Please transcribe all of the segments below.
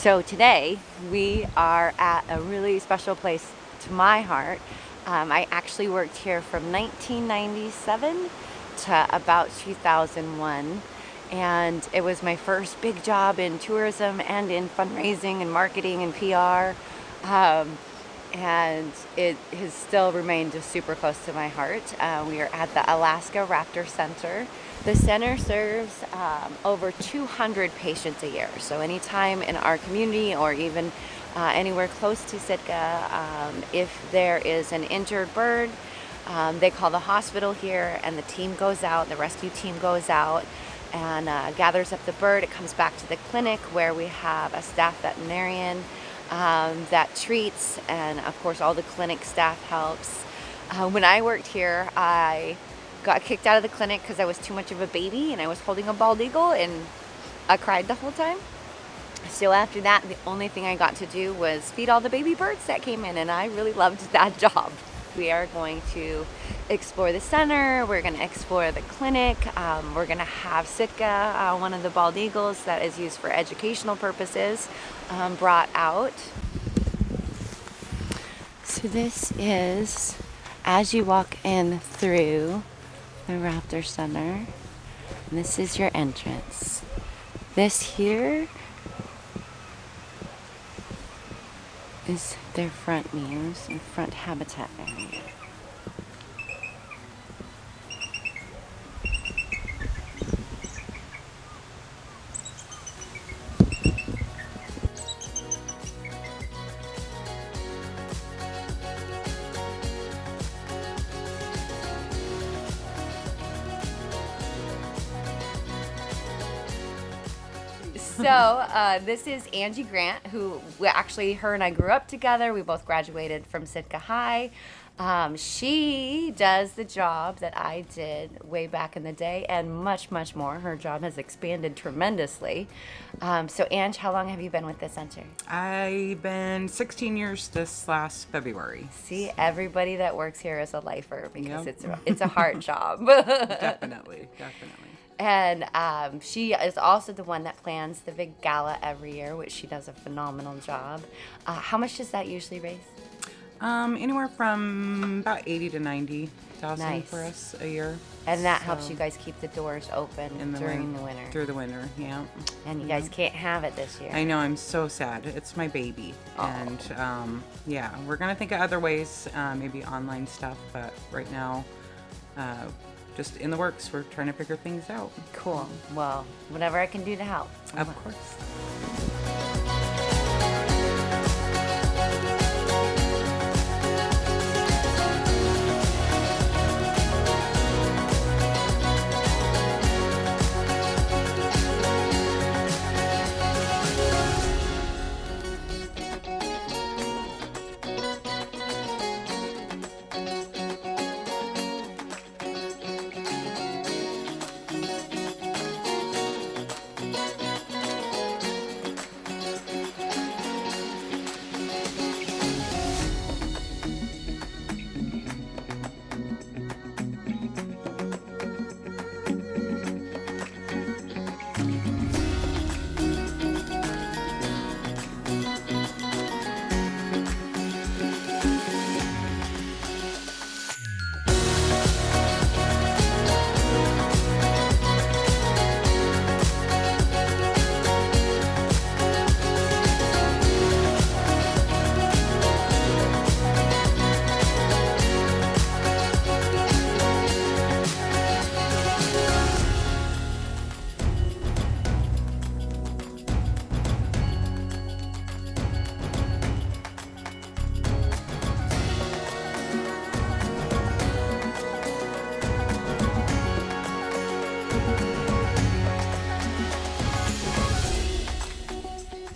So today we are at a really special place to my heart. I actually worked here from 1997 to about 2001, and it was my first big job in tourism and in fundraising and marketing and PR. And it has still remained just super close to my heart. We are at the Alaska Raptor Center. The center serves over 200 patients a year. So anytime in our community or even anywhere close to Sitka, if there is an injured bird, they call the hospital here and the team goes out, the rescue team goes out and gathers up the bird. It comes back to the clinic where we have a staff veterinarian that treats, and of course all the clinic staff helps. When I worked here, I got kicked out of the clinic because I was too much of a baby and I was holding a bald eagle and I cried the whole time. So after that, the only thing I got to do was feed all the baby birds that came in, and I really loved that job. We are going to explore the center, we're going to explore the clinic, we're going to have Sitka, one of the bald eagles that is used for educational purposes, brought out. So this is, as you walk in through the Raptor Center, and this is your entrance. This here is their front mews and front habitat area. So this is Angie Grant, who her and I grew up together. We both graduated from Sitka High. She does the job that I did way back in the day and much, much more. Her job has expanded tremendously. So Ange, how long have you been with the center? I've been 16 years this last February. See, everybody that works here is a lifer because Yep. it's a hard job. Definitely. And she is also the one that plans the big gala every year, which she does a phenomenal job. How much does that usually raise? Anywhere from about 80 to 90,000 Nice. for us a year. And that So, helps you guys keep the doors open during the winter. Through the winter, yeah. And you guys can't have it this year. I know, I'm so sad. It's my baby. Oh. And yeah, we're going to think of other ways, maybe online stuff, but right now, just in the works. We're trying to figure things out. Cool. Well, whatever I can do to help. Of course.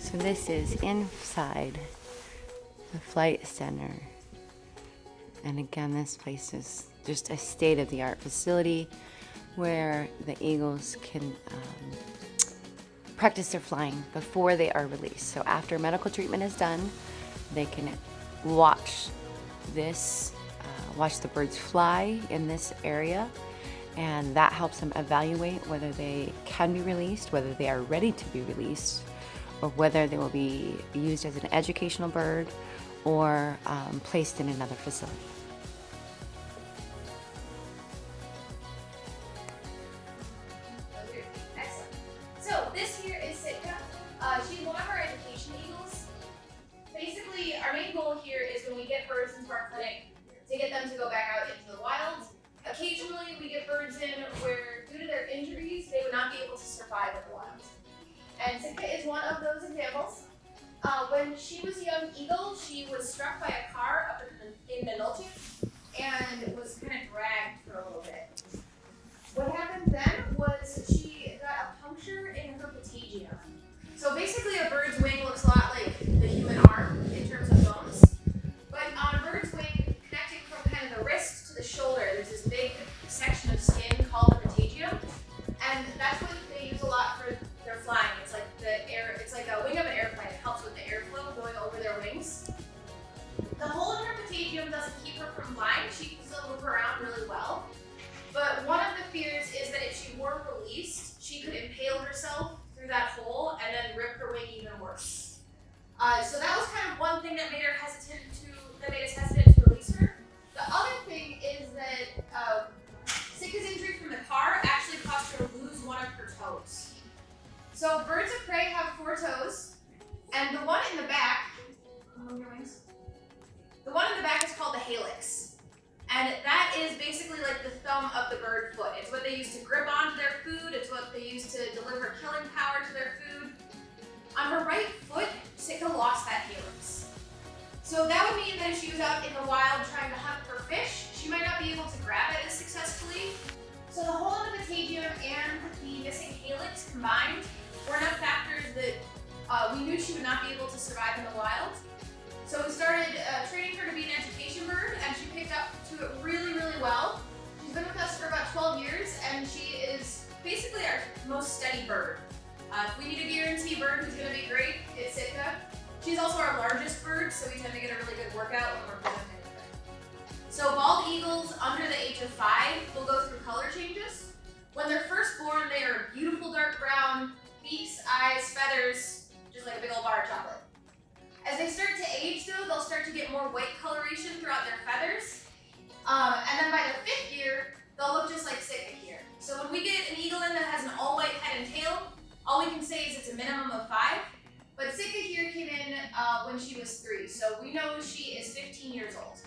So this is inside the flight center. And again, this place is just a state-of-the-art facility where the eagles can practice their flying before they are released. So after medical treatment is done, they can watch the birds fly in this area, and that helps them evaluate whether they can be released, whether they are ready to be released, or whether they will be used as an educational bird or placed in another facility. Excellent. So this here is Sitka. She's one of our education eagles. Basically, our main goal here is when we get birds into our clinic to get them to go back out into the wild. Occasionally, we get birds in where, due to their injuries, they would not be able to survive in the wild. And Sitka is one of those examples. When she was a young eagle, she was struck by a car up in Nunalchik and was kind of dragged for a little bit. What happened then was she got a puncture in her patagium. So basically a bird's wing looks a lot like the human arm in terms of bones. But on a bird's wing, connecting from kind of the wrist to the shoulder, there's this big section of skin called the patagium. And that's what they use a lot for their flying. It's like it's like a wing of an airplane. It helps with the airflow going over their wings. The hole in her patagium doesn't keep her from flying. She can still move around really well. But one of the fears is that if she were released, she could impale herself through that hole and then rip her wing even worse. So that was kind of one thing that made us hesitant to release her. The other thing is that Sitka's injury from the car actually caused her to lose one of her toes. So birds of prey have 4 toes, and the one in the back, the one in the back is called the halix. And that is basically like the thumb of the bird foot. It's what they use to grip onto their food. It's what they use to deliver killing power to their food. On her right foot, Sitka lost that halix. So that would mean that if she was out in the wild trying to hunt for fish, she might not be able to grab it as successfully. So the hole in the patagium and the missing halix combined were enough factors that we knew she would not be able to survive in the wild. So we started training her to be an education bird, and she picked up to it really, really well. She's been with us for about 12 years, and she is basically our most steady bird. If we need a guarantee bird who's going to be great, it's Sitka. She's also our largest bird, so we tend to get a really good workout when we're presenting with her. So bald eagles under the age of 5 will go through color changes. When they're first born, they are beautiful dark brown, beaks, eyes, feathers, just like a big old bar of chocolate. As they start to age though, they'll start to get more white coloration throughout their feathers. And then by their 5th year, they'll look just like Sitka here. So when we get an eagle in that has an all white head and tail, all we can say is it's a minimum of 5. But Sitka here came in when she was 3, so we know she is 15 years old.